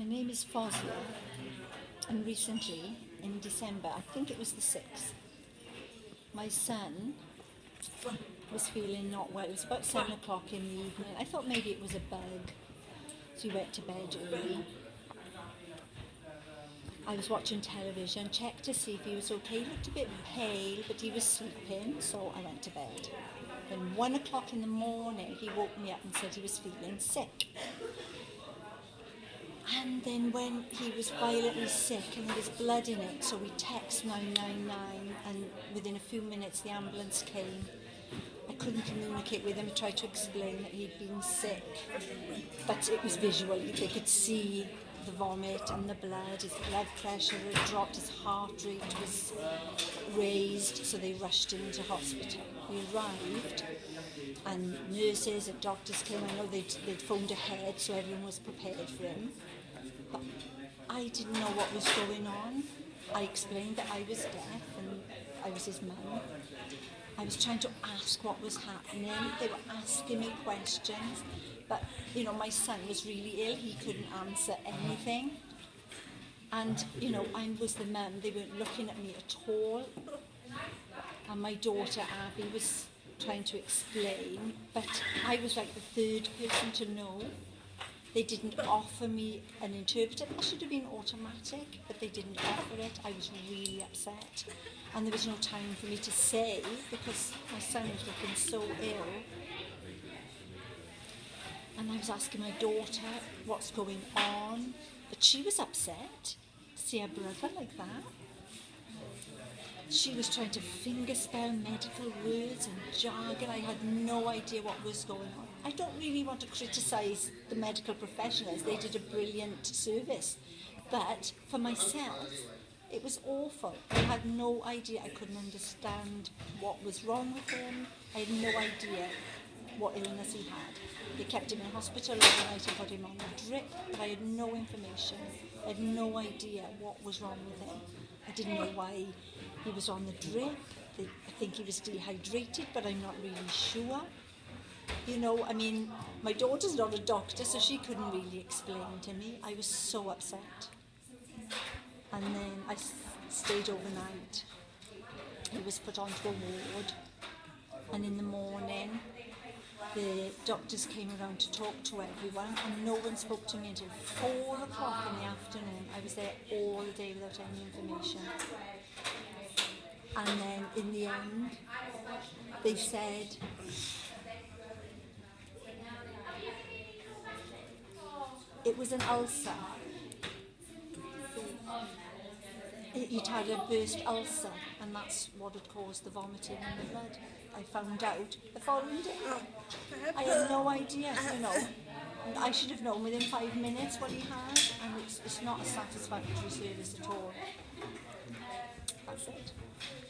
My name is Fozia, and recently, in December, I think it was the 6th, my son was feeling not well. It was about 7 o'clock in the evening. I thought maybe it was a bug, so he went to bed early. I was watching television, checked to see if he was okay. He looked a bit pale, but he was sleeping, so I went to bed. Then 1 o'clock in the morning, he woke me up and said he was feeling sick. And then when he was violently sick and there was blood in it, so we text 999, and within a few minutes the ambulance came. I couldn't communicate with him. I tried to explain that he'd been sick, but it was visual. They could see the vomit and the blood. His blood pressure had dropped, his heart rate was raised, so they rushed him into hospital. We arrived, and nurses and doctors came. I know they'd phoned ahead, so everyone was prepared for him. But I didn't know what was going on. I explained that I was deaf and I was his mum. I was trying to ask what was happening. They were asking me questions, but my son was really ill. He couldn't answer anything. And I was the mum. They weren't looking at me at all. And my daughter Abby was trying to explain, but I was like the third person to know. They didn't offer me an interpreter. That should have been automatic, but they didn't offer it. I was really upset. And there was no time for me to say, because my son was looking so ill. And I was asking my daughter what's going on, but she was upset to see her brother like that. She was trying to fingerspell medical words and jargon. I had no idea what was going on. I don't really want to criticise the medical professionals. They did a brilliant service. But for myself, it was awful. I had no idea. I couldn't understand what was wrong with him. I had no idea what illness he had. They kept him in hospital overnight and put him on a drip, but I had no information. I had no idea what was wrong with him. I didn't know why he was on the drip. I think he was dehydrated, but I'm not really sure. My daughter's not a doctor, so she couldn't really explain to me. I was so upset. And then I stayed overnight. He was put onto a ward, and in the morning, the doctors came around to talk to everyone, and no one spoke to me until 4 o'clock in the afternoon. I was there all day without any information. And then in the end, they said it was an ulcer. He'd had a burst ulcer, and that's what had caused the vomiting and the blood. I found out the following day. I had no idea, I should have known within 5 minutes what he had, and it's not a satisfactory service at all. That's it.